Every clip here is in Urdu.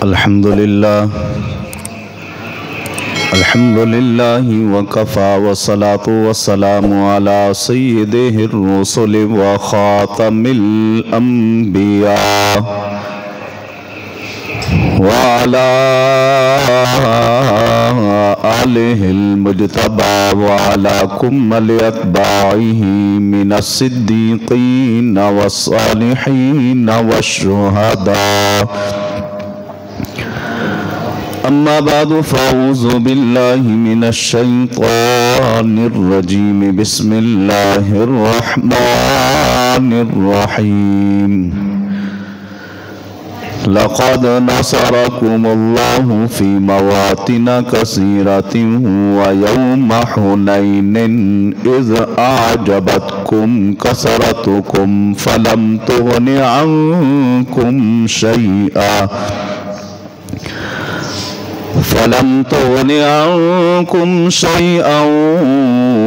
الحمدللہ وکفا والصلاة والسلام علی سیدہ الرسل وخاتم الانبیاء وعلی آلہ المجتبى وعلی کمل اتباعہ من الصدیقین والصالحین والشہداء اما بعد فاعوذ باللہ من الشیطان الرجیم بسم اللہ الرحمن الرحیم لقد نصركم الله في مواطن كثيرة ويوم حنين إذ أعجبتكم كثرتكم فلم تغن عنكم شيئا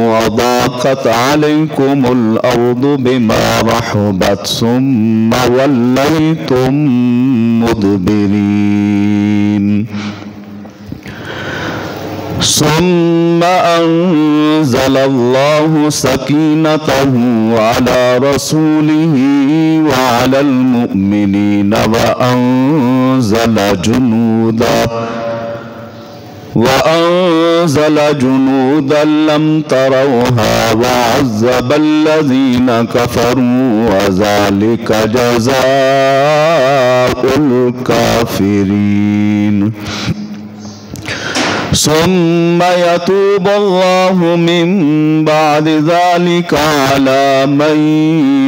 وضاقت عليكم الأرض بما رحبت ثم وليتم مدبرين ثم أنزل الله سكينته على رسوله وعلى المؤمنين وأنزل جنودا لم تروها وعذب الذين كفروا وذلك جزاء الكافرين ثم يتوب الله من بعد ذلك على من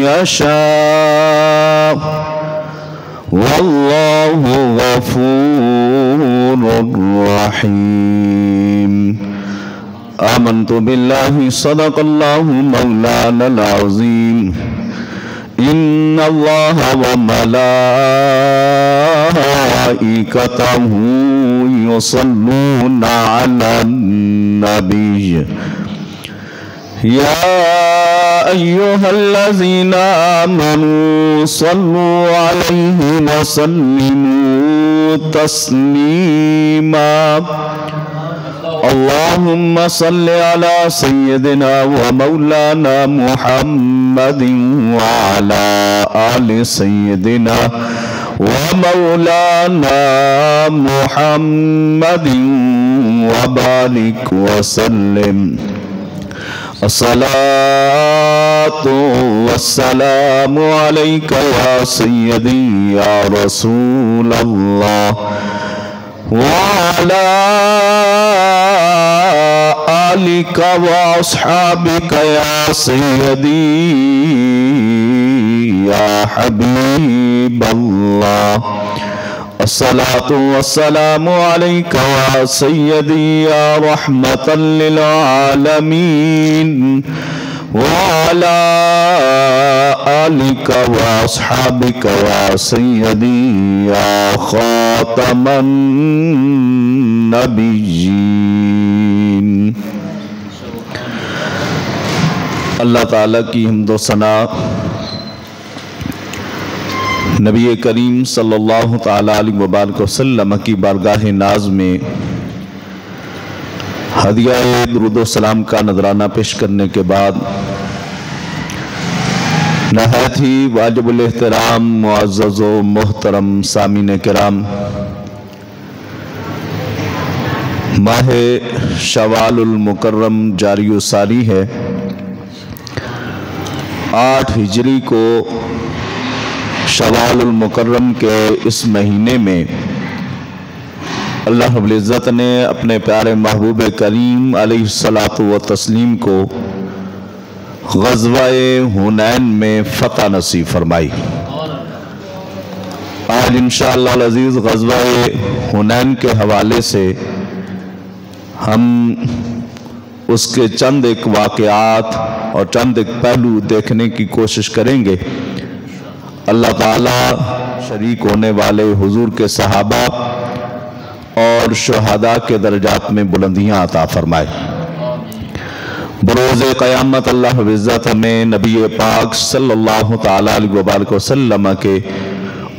يشاء والله غفور رحيم آمنت بالله صدق الله مولانا العظيم إن الله وملائكته يصلون على النبي يا أيها الذين آمنوا صلوا عليه وسلموا تسليما اللهم صل على سيدنا ومولانا محمد وعلى آل سيدنا ومولانا محمد وبارك وسلم الصلاة والسلام عليك يا سيدي يا رسول الله وعلى آلك وأصحابك يا سيدي يا حبيب الله الصلاة والسلام عليك يا سيدي يا رحمة للعالمين وعلى آلك وأصحابك يا سيدي يا خاتم النبيين اللہ تعالیٰ کی حمد و ثنا نبی کریم صلی اللہ تعالیٰ علیہ وبارک وسلم کی بارگاہ ناز میں ہدیہ درود و سلام کا نذرانہ پیش کرنے کے بعد نہایت ہی واجب الاحترام معزز و محترم سامعین کرام، ماہ شوال المکرم جاری و ساری ہے۔ 8 ہجری کو شوال المکرم کے اس مہینے میں اللہ رب العزت نے اپنے پیارے محبوب کریم علیہ الصلاۃ والتسلیم کو غزوہ حنین میں فتح نصیب فرمائی۔ آج انشاءاللہ العزیز غزوہ حنین کے حوالے سے ہم اس کے چند ایک واقعات اور چند ایک پہلو دیکھنے کی کوشش کریں گے۔ اللہ تعالیٰ شریک ہونے والے حضور کے صحابہ اور شہداء کے درجات میں بلندیاں عطا فرمائے۔ بروز قیامت اللہ رب العزت ہمیں نبی پاک صلی اللہ تعالیٰ علیہ وآلہ وسلم کے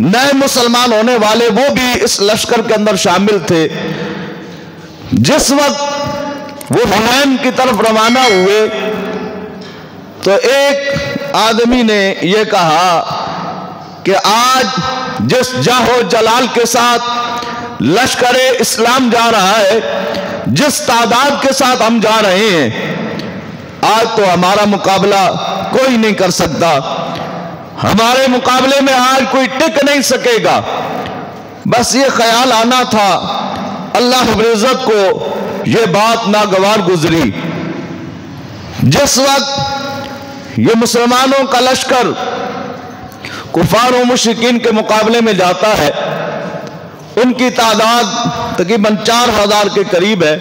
نئے مسلمان ہونے والے وہ بھی اس لشکر کے اندر شامل تھے۔ جس وقت وہ حنین کی طرف روانہ ہوئے تو ایک آدمی نے یہ کہا کہ آج جس جاہ و جلال کے ساتھ لشکر اسلام جا رہا ہے، جس تعداد کے ساتھ ہم جا رہے ہیں، آج تو ہمارا مقابلہ کوئی نہیں کر سکتا، ہمارے مقابلے میں آج کوئی ٹک نہیں سکے گا۔ بس یہ خیال آنا تھا، اللہ رب العزت کو یہ بات ناگوار گزری۔ جس وقت یہ مسلمانوں کا لشکر کفار و مشرکین کے مقابلے میں جاتا ہے، ان کی تعداد تقریباً 4000 کے قریب ہے،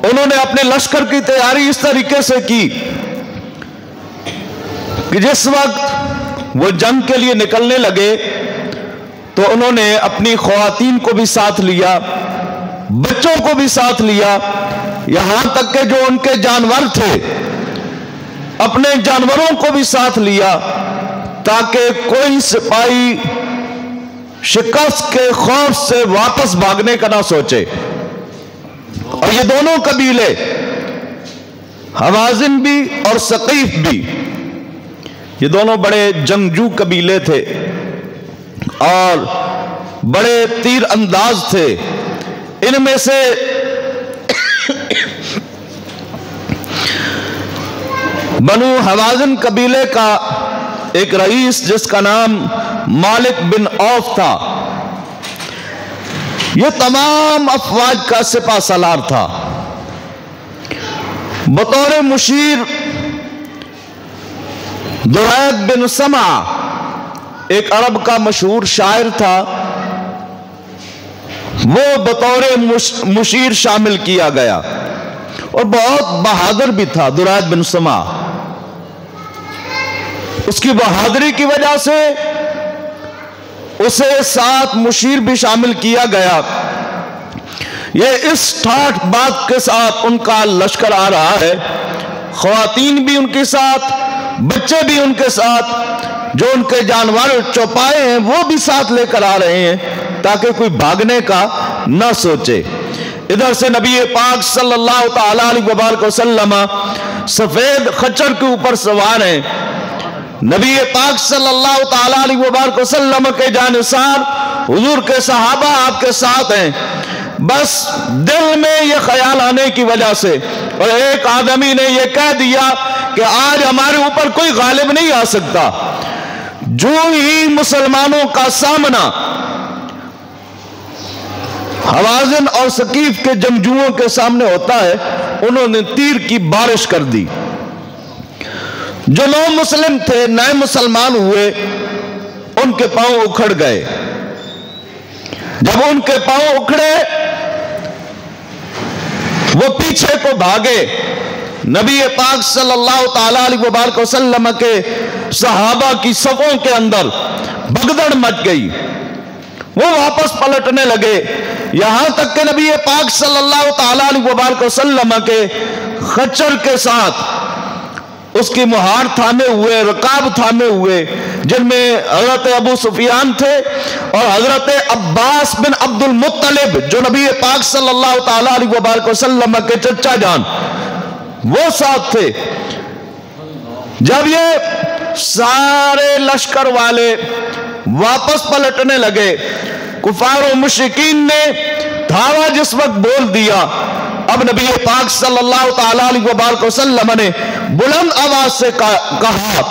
انہوں نے اپنے لشکر کی تیاری اس طریقے سے کی کہ جس وقت وہ جنگ کے لیے نکلنے لگے تو انہوں نے اپنی خواتین کو بھی ساتھ لیا، بچوں کو بھی ساتھ لیا، یہاں تک کہ جو ان کے جانور تھے اپنے جانوروں کو بھی ساتھ لیا، تاکہ کوئی سپاہی شکست کے خوف سے واپس بھاگنے کا نہ سوچے۔ اور یہ دونوں قبیلے حوازن بھی اور ثقیف بھی، یہ دونوں بڑے جنگجو قبیلے تھے اور بڑے تیر انداز تھے۔ ان میں سے بنو حوازن قبیلے کا ایک رئیس جس کا نام مالک بن عوف تھا، یہ تمام افواج کا سپہ سالار تھا۔ بطور مشیر درید بن سمع ایک عرب کا مشہور شاعر تھا، وہ بطور مشیر شامل کیا گیا اور بہت بہادر بھی تھا درید بن سمع۔ اس کی بہادری کی وجہ سے اسے ساتھ مشیر بھی شامل کیا گیا۔ یہ اس ٹھاٹھ بات کے ساتھ ان کا لشکر آ رہا ہے، خواتین بھی ان کے ساتھ، بچے بھی ان کے ساتھ، جو ان کے جانور چوپائے ہیں وہ بھی ساتھ لے کر آ رہے ہیں تاکہ کوئی بھاگنے کا نہ سوچے۔ ادھر سے نبی پاک صلی اللہ تعالیٰ علیہ وآلہ وسلم سفید خچر کے اوپر سوار ہیں۔ نبی پاک صلی اللہ تعالیٰ علیہ وآلہ وسلم کے جانثار حضور کے صحابہ آپ کے ساتھ ہیں۔ بس دل میں یہ خیال آنے کی وجہ سے، اور ایک آدمی نے یہ کہہ دیا کہ آج ہمارے اوپر کوئی غالب نہیں آ سکتا۔ جو ہی مسلمانوں کا سامنا حوازن اور ثقیف کے جنگجوؤں کے سامنے ہوتا ہے، انہوں نے تیر کی بارش کر دی۔ جو نو مسلم تھے، نئے مسلمان ہوئے، ان کے پاؤں اکھڑ گئے۔ جب ان کے پاؤں اکھڑے وہ پیچھے کو بھاگے۔ نبی پاک صلی اللہ تعالیٰ علیہ وآلہ وسلم کے صحابہ کی صفوں کے اندر بھگدڑ مچ گئی، وہ واپس پلٹنے لگے، یہاں تک کہ نبی پاک صلی اللہ تعالیٰ علیہ وآلہ وسلم کے خچر کے ساتھ اس کی مہار تھامے ہوئے، رکاب تھامے ہوئے، جن میں حضرت ابو سفیان تھے اور حضرت عباس بن عبد المطلب جو نبی پاک صلی اللہ تعالیٰ علیہ وآلہ وسلم کے چچا جان، وہ ساتھ تھے۔ جب یہ سارے لشکر والے واپس پلٹنے لگے، کفار و مشرکین نے دھاوا جس وقت بول دیا، اب نبی پاک صلی اللہ تعالیٰ علیہ وآلہ وسلم نے بلند آواز سے کہا،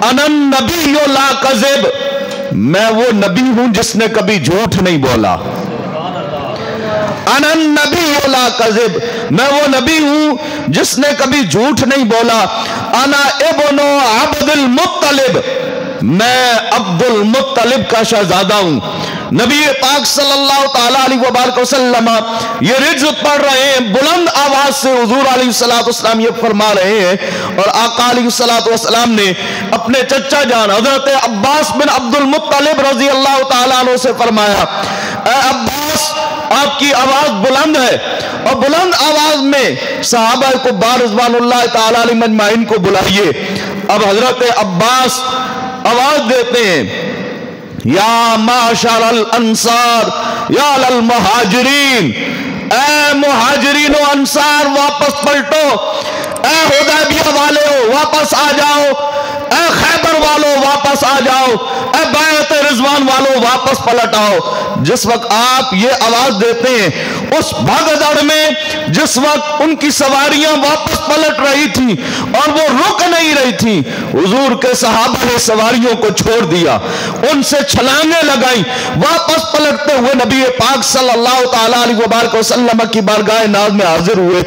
انا النبی لا کذب، میں وہ نبی ہوں جس نے کبھی جھوٹ نہیں بولا۔ انا النبی لا کذب، میں وہ نبی ہوں جس نے کبھی جھوٹ نہیں بولا۔ انا ابن عبد المطلب، میں عبد المطلب کا شہزادہ ہوں۔ نبی پاک صلی اللہ تعالیٰ علیہ وآلہ وسلم یہ رجز پڑھ رہے ہیں، بلند آواز سے حضور علیہ السلام یہ فرما رہے ہیں، اور آقا علیہ السلام نے اپنے چچا جان حضرت عباس بن عبد المطلب رضی اللہ تعالیٰ عنہ سے فرمایا، اے عباس، آپ کی آواز بلند ہے، اور بلند آواز میں صحابہ کو رضوان اللہ تعالیٰ علیہ مجمعین کو بلائیے۔ اب حضرت عباس آواز دیتے ہیں، یا معاشر الانصار یا للمہاجرین، اے مہاجرین و انصار واپس پلٹو، اے حدیبیہ والو واپس آ جاؤ، اے خیبر والو واپس آ جاؤ، اے بیعت رضوان والو واپس پلٹ آؤ۔ جس وقت آپ یہ آواز دیتے ہیں اس بھگدڑ میں، جس وقت ان کی سواریاں واپس پلٹ رہی تھی اور وہ رک نہیں رہی تھی، حضور کے صحابہ نے سواریوں کو چھوڑ دیا، ان سے چھلانگیں لگائیں، واپس پلٹتے ہوئے نبی پاک صلی اللہ تعالیٰ علیہ وبارک وسلم کی بارگاہ ناز میں حاضر ہوئے۔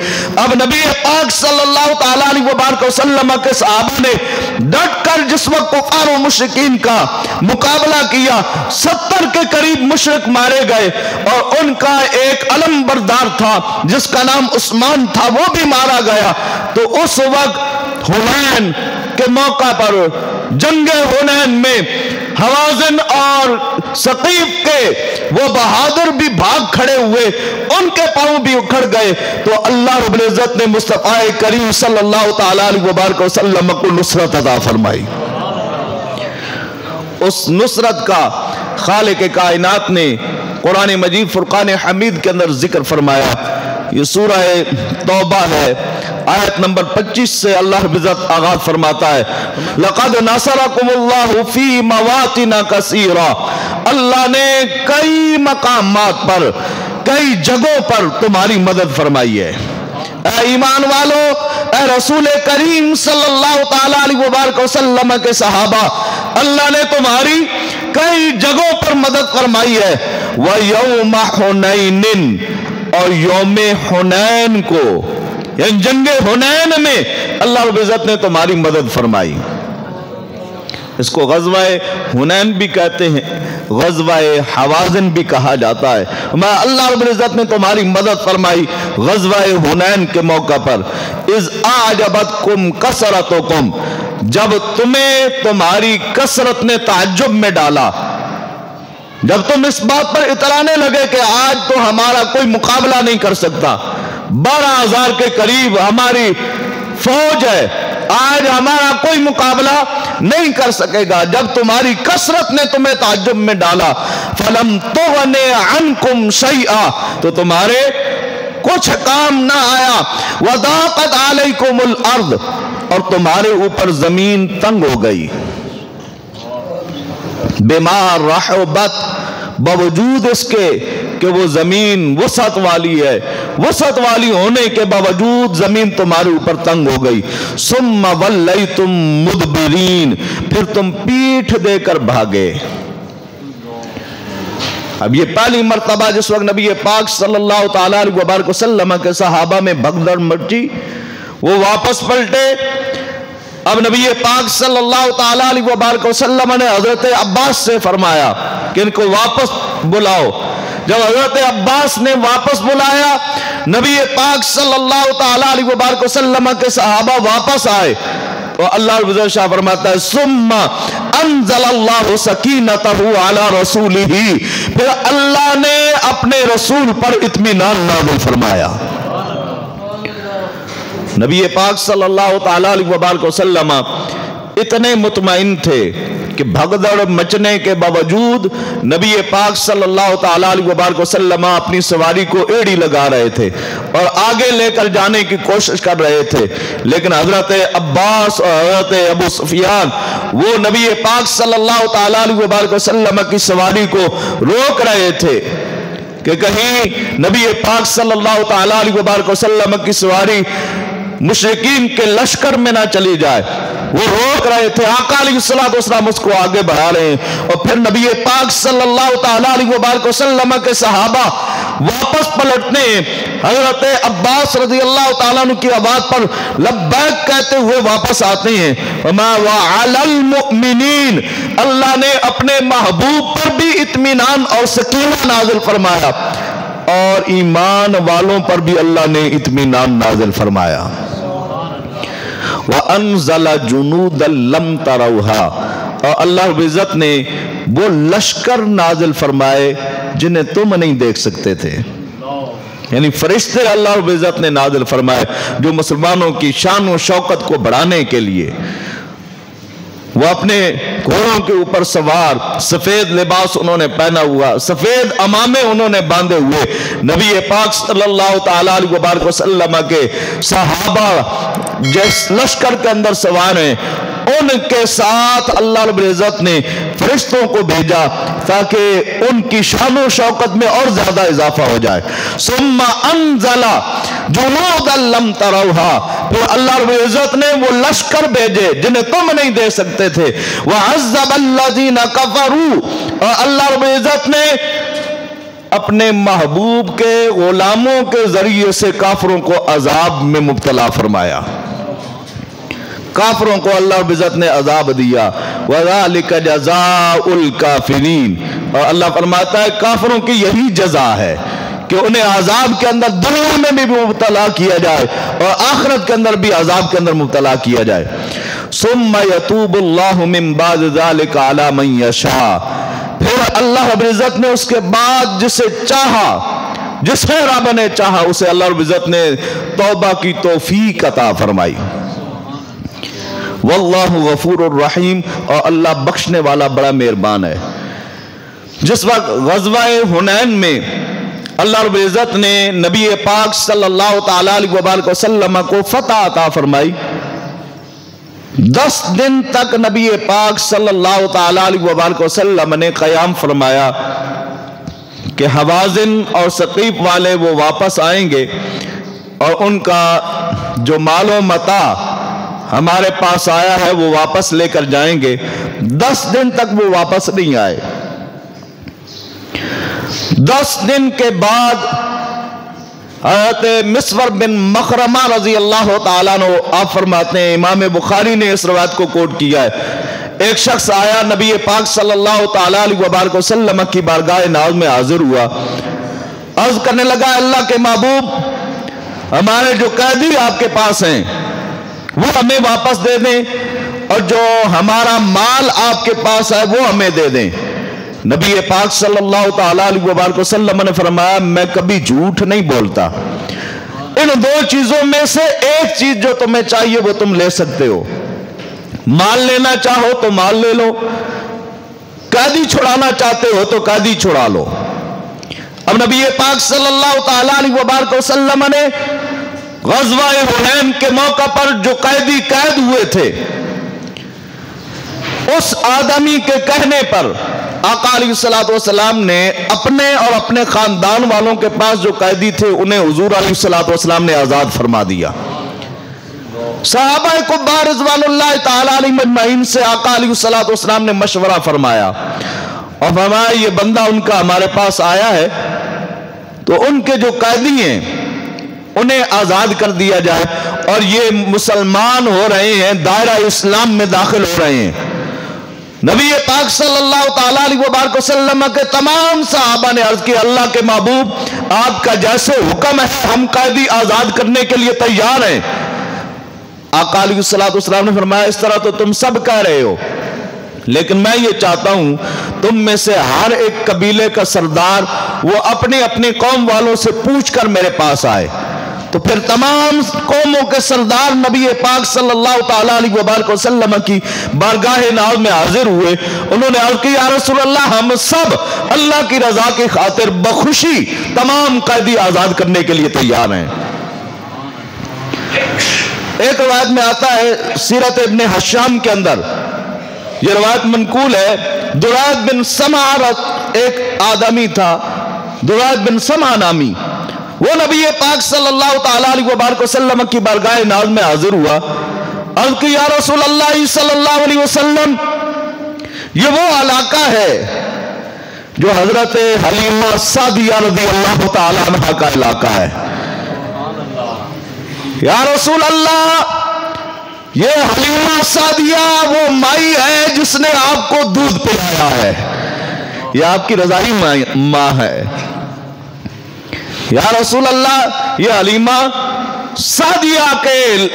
اب نبی پاک صلی اللہ تعالیٰ علیہ وبارک وسلم کے صحابہ نے ڈٹ کر جس وقت کفار و مشرکین کا مقابلہ کیا، 70 کے قریب مشرک مارے گئے اور ان کا ایک علم بردار تھا جس کا نام عثمان تھا، وہ بھی مارا گیا۔ تو اس وقت حنین کے موقع پر، جنگ حنین میں حوازن اور ثقیف کے وہ بہادر بھی بھاگ کھڑے ہوئے، ان کے پاؤں بھی اکھڑ گئے، تو اللہ رب العزت نے مصطفیٰ کریم صلی اللہ تعالیٰ علیہ وبارک وسلم کو نصرت عطا فرمائی۔ اس نصرت کا خالق کائنات نے قرآن مجید فرقان حمید کے اندر ذکر فرمایا۔ یہ سورہ توبہ ہے، آیت نمبر 25 سے اللہ رب العزت آغاز فرماتا ہے، لَقَدْ نَصَرَكُمُ اللَّهُ فِي مَوَاطِنَ كَثِيرًا، اللہ نے کئی مقامات پر، کئی جگہوں پر تمہاری مدد فرمائی ہے۔ اے ایمان والو، اے رسول کریم صلی اللہ تعالیٰ علیہ وبارک وسلم کے صحابہ، اللہ نے تمہاری کئی جگہوں پر مدد فرمائی ہے۔ وَيَوْمَ حُنَيْنٍ، اور یوم حنین کو، یعنی جنگ حنین میں اللہ رب العزت نے تمہاری مدد فرمائی۔ اس کو غزوہ حنین بھی کہتے ہیں، غزوہ حوازن بھی کہا جاتا ہے۔ اللہ رب العزت نے تمہاری مدد فرمائی غزوہ حنین کے موقع پر۔ اذ اعجبتکم کثرتکم، جب تمہیں تمہاری کثرت نے تعجب میں ڈالا، جب تم اس بات پر اترانے لگے کہ آج تو ہمارا کوئی مقابلہ نہیں کر سکتا، 12,000 کے قریب ہماری فوج ہے، آج ہمارا کوئی مقابلہ نہیں کر سکے گا، جب تمہاری کثرت نے تمہیں تعجب میں ڈالا، فَلَمْ تُغْنِ عَنْكُمْ شَيْئًا، تو تمہارے کچھ کام نہ آیا، وَضَاقَتْ عَلَيْكُمُ الْأَرْضِ، اور تمہارے اوپر زمین تنگ ہو گئی، بِمَا رَحُبَتْ، باوجود اس کے کہ وہ زمین وسعت والی ہے، وسعت والی ہونے کے باوجود زمین تمہارے اوپر تنگ ہو گئی، ثُمَّ وَلَّيْتُمْ مُدْبِرِينَ، پھر تم پیٹھ دے کر بھاگے۔ اب یہ پہلی مرتبہ جس وقت نبی پاک صلی اللہ تعالیٰ علیہ وبارک وسلم کے صحابہ میں بھگدڑ مچی، وہ واپس پلٹے۔ اب نبی پاک صلی اللہ تعالیٰ علیہ وبارک وسلم نے حضرت عباس سے فرمایا کہ ان کو واپس بلاؤ۔ جب حضرت عباس نے واپس بلایا، نبی پاک صلی اللہ تعالیٰ علیہ وبارک وسلم کے صحابہ واپس آئے، تو اللہ رب العزت شاہ فرماتا ہے ثم انزل اللہ سکینتہ علی رسولہ، پھر اللہ نے اپنے رسول پر اطمینان نازل فرمایا۔ نبی پاک صلی اللہ تعالیٰ علیہ وبارک وسلم اتنے مطمئن تھے کہ بھگدڑ مچنے کے باوجود نبی پاک صلی اللہ تعالیٰ علیہ وبارک وسلم اپنی سواری کو ایڑی لگا رہے تھے اور آگے لے کر جانے کی کوشش کر رہے تھے، لیکن حضرت عباس اور حضرت ابو سفیان وہ نبی پاک صلی اللہ تعالیٰ علیہ وبارک وسلم کی سواری کو روک رہے تھے کہ کہیں نبی پاک صلی اللہ تعالیٰ علیہ وبارک وسلم کی سواری مشرکین کے لشکر میں نہ چلی جائے، وہ روک رہے تھے۔ آقا علیہ السلام اس کو آگے بڑھا رہے ہیں، اور پھر نبی پاک صلی اللہ تعالیٰ علیہ وبارک وسلم کے صحابہ واپس پلٹنے حضرت عباس رضی اللہ تعالیٰ عنہ کی آواز پر لبیک کہتے ہوئے واپس آتے ہیں۔ وَمَا وَعَلَى الْمُؤْمِنِينَ، اللہ نے اپنے محبوب پر بھی اطمینان اور سکینہ نازل فرمایا، اور ایمان والوں پر بھی اللہ نے اطمینان نازل فرمایا۔ وَأَنزَلَ جُنُودًا لَمْ تَرَوْهَا، اور اللہ رب العزت نے وہ لشکر نازل فرمائے جنہیں تم نہیں دیکھ سکتے تھے، یعنی فرشتے اللہ رب العزت نے نازل فرمائے جو مسلمانوں کی شان و شوکت کو بڑھانے کے لیے۔ وہ اپنے گھوڑوں کے اوپر سوار، سفید لباس انہوں نے پہنا ہوا، سفید امامے انہوں نے باندھے ہوئے، نبی پاک صلی اللہ تعالیٰ علیہ وبارک وسلم کے صحابہ جس لشکر کے اندر سوار ہیں، ان کے ساتھ اللہ رب العزت نے فرشتوں کو بھیجا تاکہ ان کی شان و شوکت میں اور زیادہ اضافہ ہو جائے۔ ثم انزل جنودا لم تروها، پھر اللہ رب العزت نے وہ لشکر بھیجے جنہیں تم نہیں دے سکتے تھے۔ وعذب الذین کفروا، اور اللہ رب العزت نے اپنے محبوب کے غلاموں کے ذریعے سے کافروں کو عذاب میں مبتلا فرمایا، کافروں کو اللہ رب العزت نے عذاب دیا۔ وَذَلِكَ جَزَاءُ الْكَافِرِينَ، اور اللہ فرماتا ہے کافروں کی یہی جزا ہے کہ انہیں عذاب کے اندر دنیا میں بھی مبتلا کیا جائے اور آخرت کے اندر بھی عذاب کے اندر مبتلا کیا جائے۔ ثُمَّ يَتُوبُ اللَّهُ مِن بَعْدِ ذَلِكَ عَلَى مَن يَشَاءُ، پھر اللہ رب العزت نے اس کے بعد جسے چاہا، جسے رب نے چاہا، اسے اللہ رب العزت نے توبہ کی توفیق عطا فرمائی۔ واللہ غفور الرحیم، اور اللہ بخشنے والا بڑا مہربان ہے۔ جس وقت غزوہ حنین میں اللہ رب العزت نے نبی پاک صلی اللہ تعالیٰ علیہ وبارک وسلم کو فتح عطا فرمائی، 10 دن تک نبی پاک صلی اللہ تعالیٰ علیہ وبارک وسلم نے قیام فرمایا کہ حوازن اور ثقیف والے وہ واپس آئیں گے اور ان کا جو مال و متاع ہمارے پاس آیا ہے وہ واپس لے کر جائیں گے۔ 10 دن تک وہ واپس نہیں آئے۔ 10 دن کے بعد حضرت مسور بن مخرمہ رضی اللہ تعالیٰ عنہ، آپ فرماتے ہیں، امام بخاری نے اس روایت کو کوٹ کیا ہے، ایک شخص آیا نبی پاک صلی اللہ تعالیٰ علیہ وبارک وسلم کی بارگاہ ناز میں حاضر ہوا، عرض کرنے لگا اللہ کے محبوب، ہمارے جو قیدی آپ کے پاس ہیں وہ ہمیں واپس دے دیں اور جو ہمارا مال آپ کے پاس ہے وہ ہمیں دے دیں۔ نبی پاک صلی اللہ تعالیٰ علیہ وبارک وسلم نے فرمایا میں کبھی جھوٹ نہیں بولتا، ان 2 چیزوں میں سے ایک چیز جو تمہیں چاہیے وہ تم لے سکتے ہو، مال لینا چاہو تو مال لے لو، قیدی چھڑانا چاہتے ہو تو قیدی چھڑا لو۔ اب نبی پاک صلی اللہ تعالیٰ علیہ وبارک وسلم نے غزوہ حنین کے موقع پر جو قیدی قید ہوئے تھے، اس آدمی کے کہنے پر آقا علیہ السلام نے اپنے اور اپنے خاندان والوں کے پاس جو قیدی تھے انہیں حضور علیہ السلام نے آزاد فرما دیا۔ صحابہ کبار رضوان اللہ تعالیٰ علیہ مجمعین سے آقا علیہ السلام نے مشورہ فرمایا اور فرمایا یہ بندہ ان کا ہمارے پاس آیا ہے تو ان کے جو قیدی ہیں انہیں آزاد کر دیا جائے، اور یہ مسلمان ہو رہے ہیں، دائرہ اسلام میں داخل ہو رہے ہیں۔ نبی پاک صلی اللہ تعالیٰ علیہ وبارک وسلم کے تمام صحابہ نے عرض کی اللہ کے محبوب آپ کا جیسے حکم ہے ہم قیدی آزاد کرنے کے لیے تیار ہیں۔ آقا علیہ السلام نے فرمایا اس طرح تو تم سب کہہ رہے ہو، لیکن میں یہ چاہتا ہوں تم میں سے ہر ایک قبیلے کا سردار وہ اپنی اپنی قوم والوں سے پوچھ کر میرے پاس آئے۔ تو پھر تمام قوموں کے سردار نبی پاک صلی اللہ تعالیٰ علیہ وبارک وسلم کی بارگاہ ناز میں حاضر ہوئے، انہوں نے عرض کی یا رسول اللہ ہم سب اللہ کی رضا کی خاطر بخوشی تمام قیدی آزاد کرنے کے لیے تیار ہیں۔ ایک روایت میں آتا ہے سیرت ابن حشام کے اندر، یہ روایت منقول ہے، دراد بن سمعہ ایک آدمی تھا، دراد بن سمعہ نامی، وہ نبی پاک صلی اللہ تعالیٰ علیہ وبارک وسلم کی بارگاہ ناز میں حاضر ہوا، عرض کی یا رسول اللہ صلی اللہ علیہ وسلم یہ وہ علاقہ ہے جو حضرت حلیمہ سعدیہ رضی اللہ تعالیٰ عنہ کا علاقہ ہے۔ یا رسول اللہ یہ حلیمہ سعدیہ وہ مائی ہے جس نے آپ کو دودھ پلایا ہے، یہ آپ کی رضائی ماں ہے۔ یا رسول اللہ یہ حلیمہ سعدیہ کے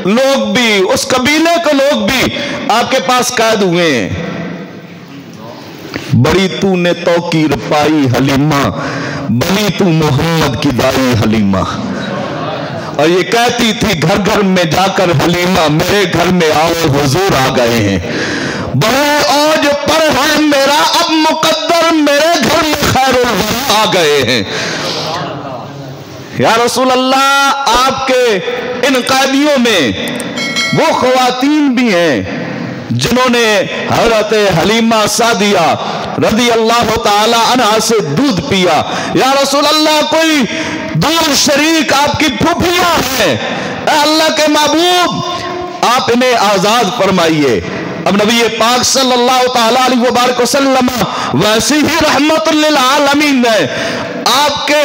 لوگ بھی، اس قبیلے کے لوگ بھی آپ کے پاس قید ہوئے ہیں۔ بڑی تو نے توقیر پائی حلیمہ، بنی تو محمد کی دائی حلیمہ، اور یہ کہتی تھی گھر گھر میں جا کر حلیمہ میرے گھر میں آؤ حضور آ گئے ہیں۔ بڑے اوج پر ہے میرا اب مقدر، میرے گھر میں خیر الورا آ گئے ہیں۔ یا رسول اللہ، آپ کے ان قیدیوں میں وہ خواتین بھی ہیں جنہوں نے حضرت حلیمہ سعدیہ رضی اللہ تعالی عنہا سے دودھ پیا۔ یا رسول اللہ، کوئی دور شریک آپ کی پھوپھیاں ہیں، اے اللہ کے محبوب آپ انہیں آزاد فرمائیے۔ اب نبی پاک صلی اللہ تعالی علیہ وبارک وسلم ویسی ہی رحمت للعالمین ہے، آپ کے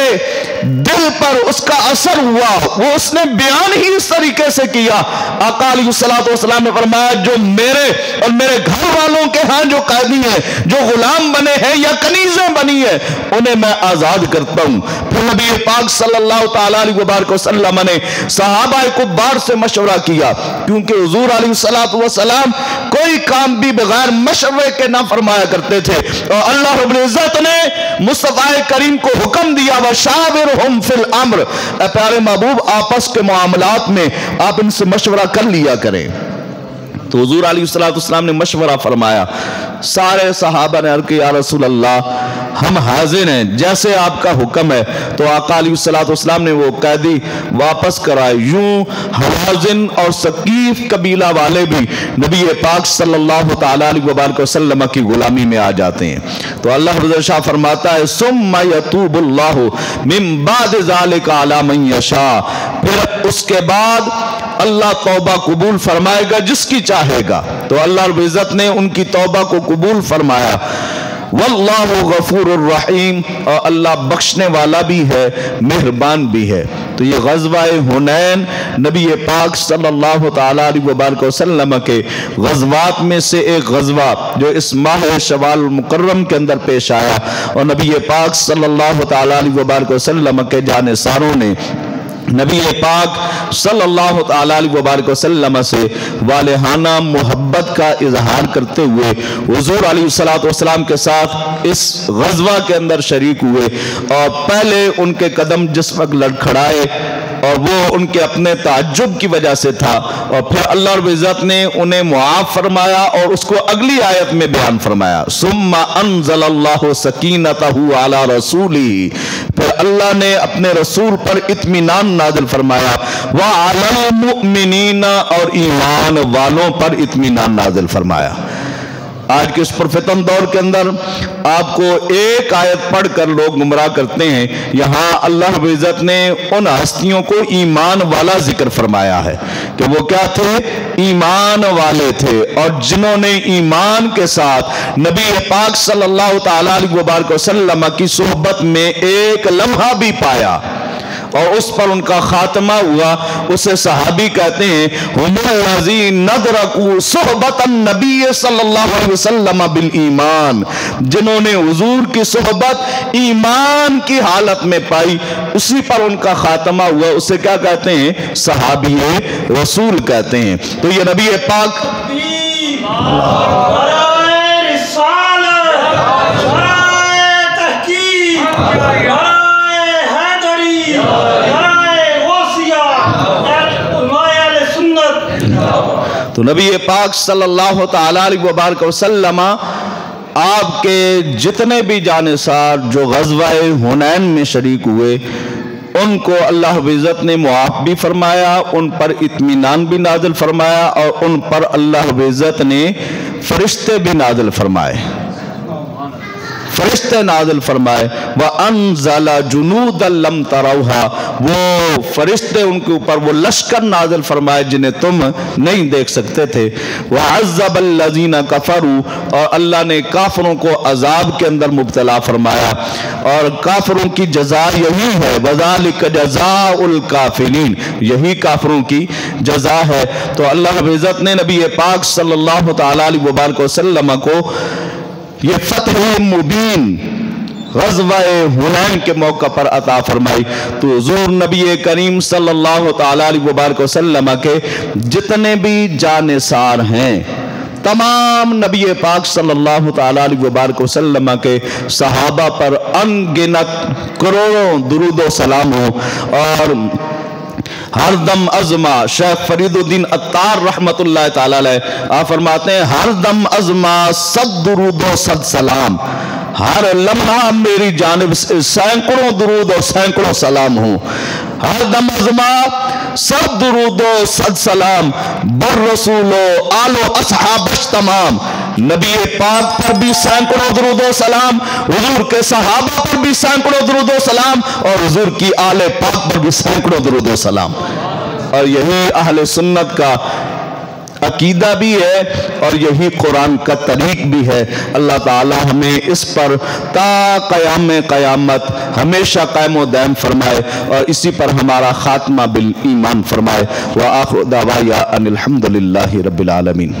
دل پر اس کا اثر ہوا، وہ اس نے بیان ہی اس طریقے سے کیا۔ آقا علیہ السلام نے فرمایا جو میرے اور میرے گھر والوں کے ہاں جو قیدی ہیں، جو غلام بنے ہیں یا کنیزیں بنی ہیں، انہیں میں آزاد کرتا ہوں۔ پھر نبی پاک صلی اللہ تعالی علیہ وبارک وسلم نے صحابہ کبار سے مشورہ کیا، کیونکہ حضور علیہ السلام کوئی کام بھی بغیر مشورے کے نہ فرمایا کرتے تھے، اور اللہ رب العزت نے مصطفیٰ کریم کو حکم دیا وَشَاوِرْهُمْ فِي الْأَمْرِ، اے پیارے محبوب آپس کے معاملات میں آپ ان سے مشورہ کر لیا کریں۔ تو حضور علیہ السلام نے مشورہ فرمایا، سارے صحابہ نے عرض کیا یا رسول اللہ ہم حاضر ہیں، جیسے آپ کا حکم ہے۔ تو آقا علیہ السلام نے وہ قیدی واپس کرائے۔ یوں حوازن اور ثقیف قبیلہ والے بھی نبی پاک صلی اللہ تعالی علیہ وبارک وسلم کی غلامی میں آ جاتے ہیں۔ تو اللہ رضی اللہ فرماتا ہے ثم یتوب اللہ من بعد ذلک علی من یشاء، پھر اس کے بعد اللہ توبہ قبول فرمائے گا جس کی چاہے گا۔ تو اللہ رب العزت نے ان کی توبہ کو قبول فرمایا۔ واللہ غفور الرحیم، اور اللہ بخشنے والا بھی ہے، مہربان بھی ہے۔ تو یہ غزوہ حنین نبی پاک صلی اللہ تعالی علیہ وبارک وسلم کے غزوات میں سے ایک غزوہ جو اس ماہ شوال المکرم کے اندر پیش آیا، اور نبی پاک صلی اللہ تعالی علیہ وبارک وسلم کے جانثاروں نے نبی پاک صلی اللہ تعالی علیہ وبارک وسلم سے والہانہ محبت کا اظہار کرتے ہوئے حضور علیہ السلام کے ساتھ اس غزوہ کے اندر شریک ہوئے، اور پہلے ان کے قدم جس وقت لڑکھڑائے اور وہ ان کے اپنے تعجب کی وجہ سے تھا، اور پھر اللہ رب العزت نے انہیں معاف فرمایا اور اس کو اگلی آیت میں بیان فرمایا ثم انزل اللہ سکینتہ علی رسولہ، پھر اللہ نے اپنے رسول پر اطمینان نازل فرمایا، وعلی المؤمنین، اور ایمان والوں پر اطمینان نازل فرمایا۔ آج کے اس پرفتن دور کے اندر آپ کو ایک آیت پڑھ کر لوگ گمراہ کرتے ہیں، یہاں اللہ رب العزت نے ان ہستیوں کو ایمان والا ذکر فرمایا ہے کہ وہ کیا تھے؟ ایمان والے تھے، اور جنہوں نے ایمان کے ساتھ نبی پاک صلی اللہ تعالی علیہ وبارک وسلم کی صحبت میں ایک لمحہ بھی پایا اور اس پر ان کا خاتمہ ہوا، اسے صحابی کہتے ہیں ہم الذین ندرکوا صحبت النبی صلی اللہ علیہ وسلم بالایمان، جنہوں نے حضور کی صحبت ایمان کی حالت میں پائی، اسی پر ان کا خاتمہ ہوا، اسے کیا کہتے ہیں؟ صحابی رسول کہتے ہیں۔ تو یہ نبی پاک تو نبی پاک صلی اللہ تعالی علیہ وبارک وسلم آپ کے جتنے بھی جانثار جو غزوہ حنین میں شریک ہوئے ان کو اللہ رب العزت نے معاف بھی فرمایا، ان پر اطمینان بھی نازل فرمایا، اور ان پر اللہ رب العزت نے فرشتے بھی نازل فرمائے، فرشتے نازل فرمائے، وَأَنزَلَ جُنُودًا لَمْ تَرَوْهَا، وہ فرشتے ان کے اوپر وہ لشکر نازل فرمائے جنہیں تم نہیں دیکھ سکتے تھے، وَعَذَّبَ الَّذِينَ كَفَرُوا، اور اللہ نے کافروں کو عذاب کے اندر مبتلا فرمایا، اور کافروں کی جزا یہی ہے، وَذَلِكَ جَزَاءُ الْكَافِرِينَ، یہی کافروں کی جزا ہے۔ تو اللہ رب العزت نے نبی پاک صلی اللہ تعالی علیہ وبارک وسلم کو یہ فتح مبین غزوہ حنین کے موقع پر عطا فرمائی۔ تو حضور نبی کریم صلی اللہ تعالی علیہ وبارک وسلم کے جتنے بھی جانثار ہیں، تمام نبی پاک صلی اللہ تعالی علیہ وبارک وسلم کے صحابہ پر ان گنت کروڑوں درود و سلام ہو، اور ہر دم ازما شیخ فرید الدین عطار رحمت اللہ تعالی علیہ آپ فرماتے ہیں ہر دم ازما صد درود و صد سلام، ہر لمحہ میری جانب سے سینکڑوں درود اور سینکڑوں سلام ہوں، ہر دم ازما صد درود و صد سلام بر رسول و آل و اصحابش تمام، نبی پاک پر بھی سینکڑوں درود و سلام، حضور کے صحابہ پر بھی سینکڑوں درود و سلام، اور حضور کی آل پاک پر بھی سینکڑوں درود و سلام۔ اور یہی اہل سنت کا عقیدہ بھی ہے اور یہی قرآن کا طریق بھی ہے۔ اللہ تعالی ہمیں اس پر تا قیام قیامت ہمیشہ قائم و دائم فرمائے اور اسی پر ہمارا خاتمہ بالایمان فرمائے۔ وآخر دعوایا ان الحمدللہ رب العالمین۔